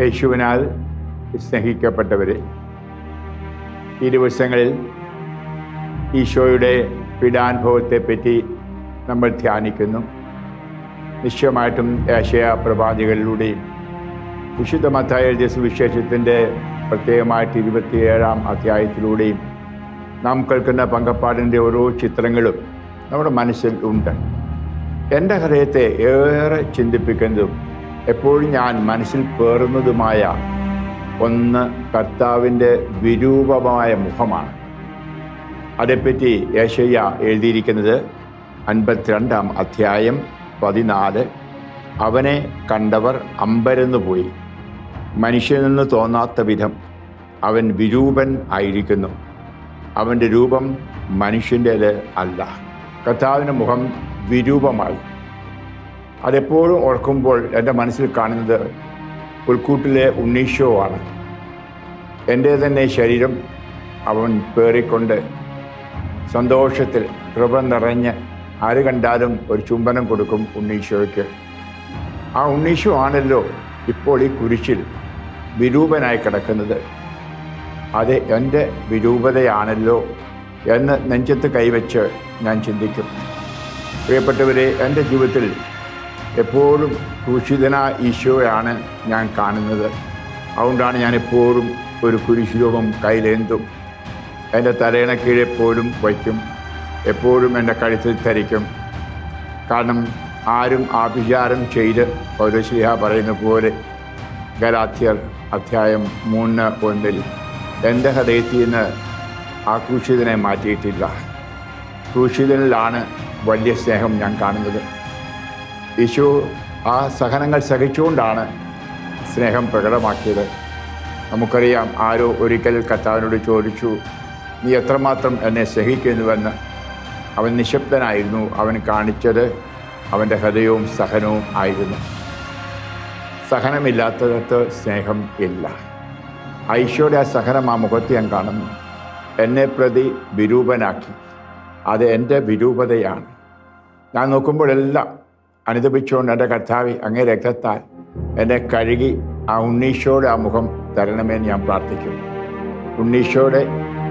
യേശുവിനാൽ സ്നേഹിക്കപ്പെട്ടവരെ, ഈ ദിവസങ്ങളിൽ ഈശോയുടെ പീഡാനുഭവത്തെപ്പറ്റി നമ്മൾ ധ്യാനിക്കുന്നു. നിശ്ചയമായിട്ടും ഏശയ്യാ പ്രവാചകരിലൂടെയും വിശുദ്ധ മത്തായി എഴുതിയ സുവിശേഷത്തിൻ്റെ പ്രത്യേകമായിട്ട് 27-ാം അധ്യായത്തിലൂടെയും നാം കേൾക്കുന്ന പങ്കപ്പാടിൻ്റെ ഓരോ ചിത്രങ്ങളും നമ്മുടെ മനസ്സിൽ ഉണ്ട്. എൻ്റെ ഹൃദയത്തെ ഏറെ ചിന്തിപ്പിക്കുന്നതും എപ്പോഴും ഞാൻ മനസ്സിൽ പേറുന്നതുമായ ഒന്ന് കർത്താവിൻ്റെ വിരൂപമായ മുഖമാണ്. അതേപ്പറ്റി ഏശയ്യ എഴുതിയിരിക്കുന്നത് 52-ാം അധ്യായം 14. അവനെ കണ്ടവർ അമ്പരന്നു പോയി, മനുഷ്യനെന്ന് തോന്നാത്ത വിധം അവൻ വിരൂപൻ ആയിരിക്കുന്നു, അവൻ്റെ രൂപം മനുഷ്യൻ്റേത് അല്ല. കർത്താവിൻ്റെ മുഖം വിരൂപമായി. അതെപ്പോഴും ഓർക്കുമ്പോൾ എൻ്റെ മനസ്സിൽ കാണുന്നത് പുൽക്കൂട്ടിലെ ഉണ്ണീശോ ആണ്. എൻ്റെ തന്നെ ശരീരം അവൻ പേറിക്കൊണ്ട് സന്തോഷത്തിൽ കൃപ നിറഞ്ഞ് ആര് കണ്ടാലും ഒരു ചുംബനം കൊടുക്കും ഉണ്ണീശോയ്ക്ക്. ആ ഉണ്ണീശോ ആണല്ലോ ഇപ്പോൾ ഈ കുരിശിൽ വിരൂപനായി കിടക്കുന്നത്. അത് എൻ്റെ വിരൂപതയാണല്ലോ എന്ന് നെഞ്ചത്ത് കൈവച്ച് ഞാൻ ചിന്തിക്കും. പ്രിയപ്പെട്ടവരെ, എൻ്റെ ജീവിതത്തിൽ എപ്പോഴും ക്രൂശിതനായ ഈശോയാണ് ഞാൻ കാണുന്നത്. അതുകൊണ്ടാണ് ഞാൻ എപ്പോഴും ഒരു കുരിശുരൂപം കയ്യിലേന്തും, എൻ്റെ തലയിണ കീഴെപ്പോഴും വയ്ക്കും, എപ്പോഴും എൻ്റെ കഴുത്തിൽ ധരിക്കും. കാരണം ആരും ആഭിചാരം ചെയ്ത് പൗലോസ്ലീഹ പറയുന്ന പോലെ ഗലാത്യർ അധ്യായം 3:1 എൻ്റെ ഹൃദയത്തിൽ നിന്ന് ആ ക്രൂശിതനെ മാറ്റിയിട്ടില്ല. ക്രൂശിതനിലാണ് വലിയ സ്നേഹം ഞാൻ കാണുന്നത്. യേശു ആ സഹനങ്ങൾ സഹിച്ചുകൊണ്ടാണ് സ്നേഹം പ്രകടമാക്കിയത്. നമുക്കറിയാം, ആരോ ഒരിക്കൽ കർത്താവിനോട് ചോദിച്ചു, നീ എത്രമാത്രം എന്നെ സ്നേഹിക്കുന്നുവെന്ന്. അവൻ നിശബ്ദനായിരുന്നു. അവൻ കാണിച്ചത് അവൻ്റെ ഹൃദയവും സഹനവും ആയിരുന്നു. സഹനമില്ലാത്തടത്ത് സ്നേഹം ഇല്ല. ഈശോയുടെ ആ സഹനം ആ മുഖത്ത് ഞാൻ കാണുന്നു. എന്നെ പ്രതി വിരൂപനാക്കി. അത് എൻ്റെ വിരൂപതയാണ്. ഞാൻ നോക്കുമ്പോഴെല്ലാം അനുദപിച്ചുകൊണ്ട് എൻ്റെ കർത്താവേ, അങ്ങേ രക്തത്താൽ എന്നെ കഴുകി ആ ഉണ്ണീശോയുടെ ആ മുഖം തരണമെന്ന് ഞാൻ പ്രാർത്ഥിക്കും. ഉണ്ണീശോയുടെ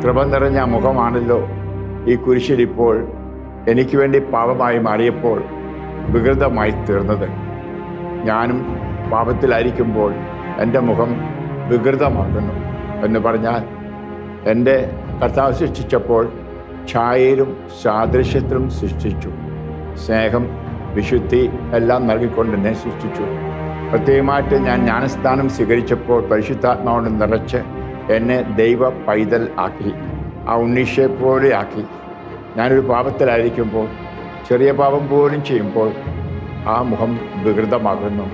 കൃപ നിറഞ്ഞ ആ മുഖമാണല്ലോ ഈ കുരിശിലിപ്പോൾ എനിക്ക് വേണ്ടി പാപമായി മാറിയപ്പോൾ വികൃതമായി തീർന്നത്. ഞാനും പാപത്തിലായിരിക്കുമ്പോൾ എൻ്റെ മുഖം വികൃതമാകുന്നു എന്ന് പറഞ്ഞാൽ, എൻ്റെ കർത്താവ് സൃഷ്ടിച്ചപ്പോൾ ഛായയിലും സാദൃശ്യത്തിലും സൃഷ്ടിച്ചു. സ്നേഹം, വിശുദ്ധി എല്ലാം നൽകിക്കൊണ്ട് എന്നെ സൃഷ്ടിച്ചു. പ്രത്യേകമായിട്ട് ഞാൻ ജ്ഞാനസ്നാനം സ്വീകരിച്ചപ്പോൾ പരിശുദ്ധാത്മാവോട് നിറച്ച് എന്നെ ദൈവ പൈതൽ ആക്കി, ആ ഉണ്ണീശോയെ പോലെ ആക്കി. ഞാനൊരു പാപത്തിലായിരിക്കുമ്പോൾ, ചെറിയ പാപം പോലും ചെയ്യുമ്പോൾ ആ മുഖം വികൃതമാകുന്നു.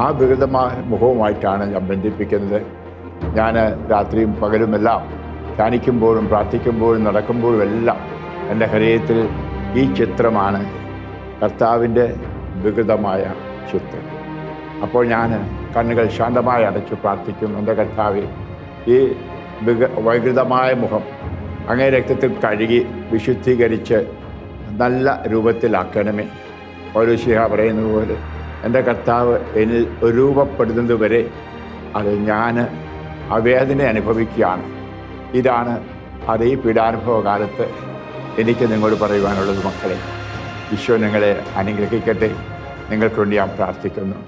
ആ വികൃതമായ മുഖവുമായിട്ടാണ് ഞാൻ ബന്ധിപ്പിക്കുന്നത്. ഞാൻ രാത്രിയും പകലുമെല്ലാം ധ്യാനിക്കുമ്പോഴും പ്രാർത്ഥിക്കുമ്പോഴും നടക്കുമ്പോഴും എല്ലാം എൻ്റെ ഹൃദയത്തിൽ ഈ ചിത്രമാണ്, കർത്താവിൻ്റെ വികൃതമായ ചിത്രം. അപ്പോൾ ഞാൻ കണ്ണുകൾ ശാന്തമായി അടച്ചു പ്രാർത്ഥിക്കും, എൻ്റെ കർത്താവേ, ഈ വൈകൃതമായ മുഖം അങ്ങേ രക്തത്തിൽ കഴുകി വിശുദ്ധീകരിച്ച് നല്ല രൂപത്തിലാക്കണമേ. പൗലോസ്ലീഹ പറയുന്നത് പോലെ എൻ്റെ കർത്താവ് എന്നിൽ രൂപപ്പെടുന്നത് വരെ അത് ഞാൻ ആ വേദന അനുഭവിക്കുകയാണ്. ഇതാണ് അത് ഈ പീഡാനുഭവ കാലത്ത് എനിക്ക് നിങ്ങളോട് പറയുവാനുള്ളത്. മക്കളെ, ഈശോ നിങ്ങളെ അനുഗ്രഹിക്കട്ടെ. നിങ്ങൾക്ക് വേണ്ടി ഞാൻ പ്രാർത്ഥിക്കുന്നു.